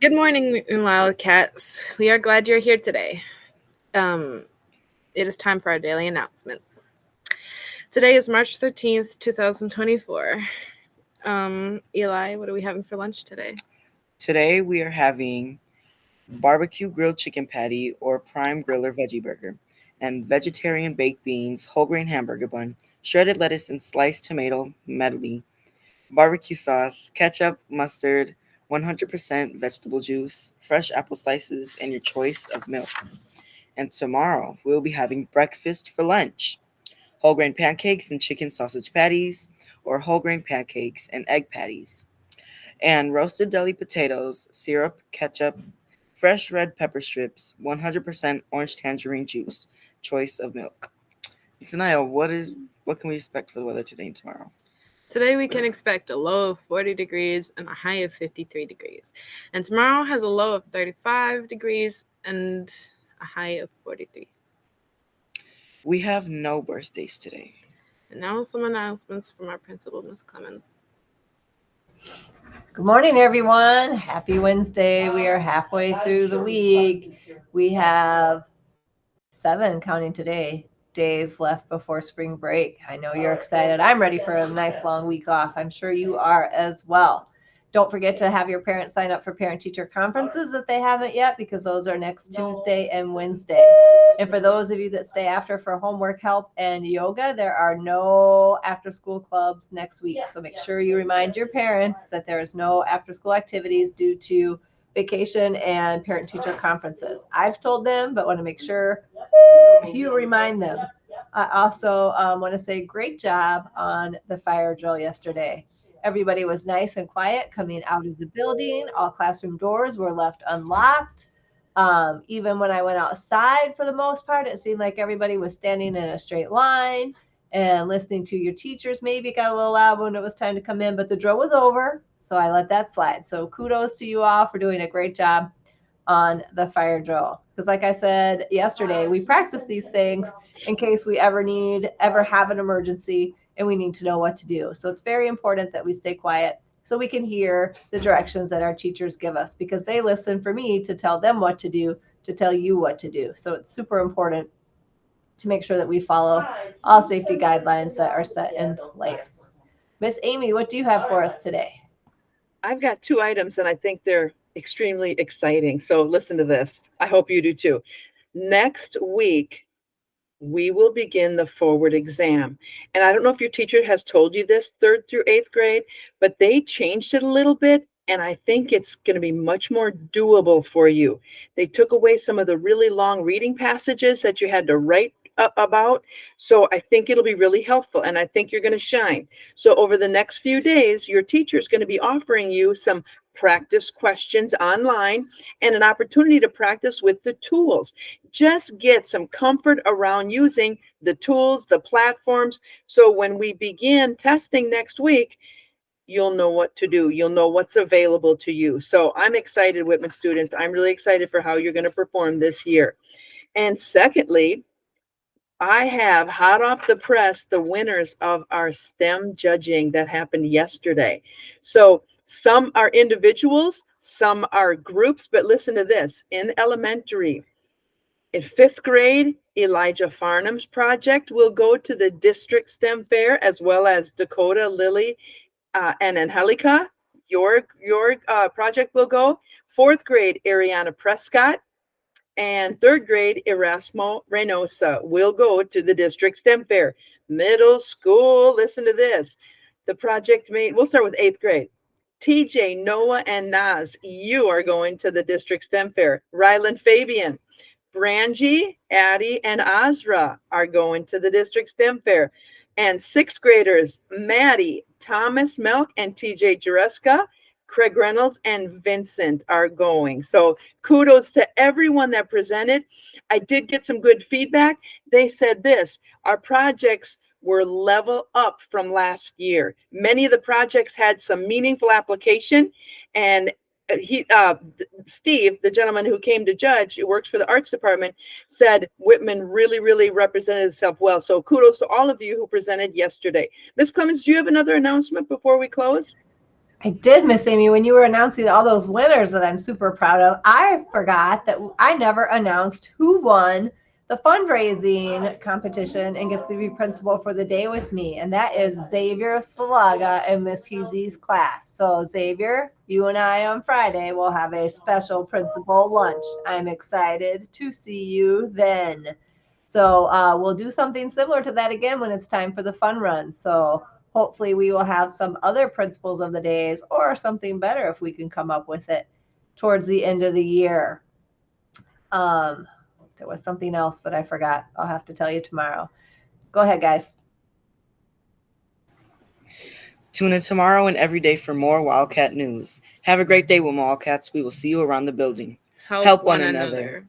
Good morning, Wildcats. We are glad you're here today. It is time for our daily announcements. Today is March 13th, 2024. Eli, what are we having for lunch today? Today we are having barbecue grilled chicken patty or prime griller veggie burger, and vegetarian baked beans, whole grain hamburger bun, shredded lettuce and sliced tomato medley, barbecue sauce, ketchup, mustard, 100% vegetable juice, fresh apple slices, and your choice of milk. And tomorrow we'll be having breakfast for lunch: whole grain pancakes and chicken sausage patties, or whole grain pancakes and egg patties, and roasted deli potatoes, syrup, ketchup, fresh red pepper strips, 100% orange tangerine juice, choice of milk. Tanaya, what can we expect for the weather today and tomorrow? Today we can expect a low of 40 degrees and a high of 53 degrees. And tomorrow has a low of 35 degrees and a high of 43. We have no birthdays today. And now some announcements from our principal, Ms. Clemens. Good morning, everyone. Happy Wednesday. We are halfway through the week. We have 7, counting today, days left before spring break. I know you're excited. I'm ready for a nice long week off. I'm sure you are as well. Don't forget to have your parents sign up for parent-teacher conferences if they haven't yet, because those are next Tuesday and Wednesday. And for those of you that stay after for homework help and yoga, there are no after-school clubs next week. So make sure you remind your parents that there is no after-school activities due to vacation and parent-teacher conferences. I've told them, but want to make sure you remind them. I also want to say great job on the fire drill yesterday. Everybody was nice and quiet coming out of the building. All classroom doors were left unlocked. Even when I went outside, for the most part, it seemed like everybody was standing in a straight line and listening to your teachers. Maybe it got a little loud when it was time to come in, but the drill was over, so I let that slide. So kudos to you all for doing a great job on the fire drill. Because like I said yesterday, we practice these things in case we ever have an emergency and we need to know what to do. So it's very important that we stay quiet so we can hear the directions that our teachers give us, because they listen for me to tell them what to do, to tell you what to do. So it's super important to make sure that we follow all safety guidelines that are set in place. Miss Amy, what do you have for us today? I've got two items and I think they're extremely exciting. So listen to this. I hope you do too. Next week, we will begin the forward exam. And I don't know if your teacher has told you this, third through eighth grade, but they changed it a little bit. And I think it's going to be much more doable for you. They took away some of the really long reading passages that you had to write about. So I think it'll be really helpful. And I think you're going to shine. So over the next few days, your teacher is going to be offering you some practice questions online and an opportunity to practice with the tools. Just get some comfort around using the tools, the platforms. So when we begin testing next week, you'll know what to do. You'll know what's available to you. So I'm excited, Whitman students. I'm really excited for how you're going to perform this year. And secondly, I have hot off the press the winners of our STEM judging that happened yesterday. So some are individuals, some are groups, but listen to this. In elementary, in fifth grade, Elijah Farnham's project will go to the district STEM fair, as well as Dakota, Lily, and Angelica. Your project will go. Fourth grade, Ariana Prescott, and third grade, Erasmo Reynosa will go to the district STEM fair. Middle school, listen to this. The project mate, we'll start with eighth grade. TJ, Noah, and Naz, you are going to the district STEM fair. Rylan Fabian, Brangie, Addie, and Azra are going to the district STEM fair. And sixth graders, Maddie, Thomas Melk, and TJ Jureska, Craig Reynolds, and Vincent are going. So kudos to everyone that presented. I did get some good feedback. They said this: our projects were level up from last year. Many of the projects had some meaningful application, and Steve, the gentleman who came to judge, who works for the arts department, said Whitman really represented itself well. So kudos to all of you who presented yesterday. Ms. Clemens, do you have another announcement before we close? I did, Miss Amy, when you were announcing all those winners that I'm super proud of. I forgot that I never announced who won the fundraising competition and gets to be principal for the day with me. And that is Xavier Salaga and Miss Heezy's class. So Xavier, you and I on Friday will have a special principal lunch. I'm excited to see you then. So we'll do something similar to that again when it's time for the fun run. So hopefully we will have some other principles of the days or something better if we can come up with it towards the end of the year. There was something else, but I forgot. I'll have to tell you tomorrow. Go ahead, guys. Tune in tomorrow and every day for more Wildcat news. Have a great day with Wildcats. We will see you around the building. Help one another.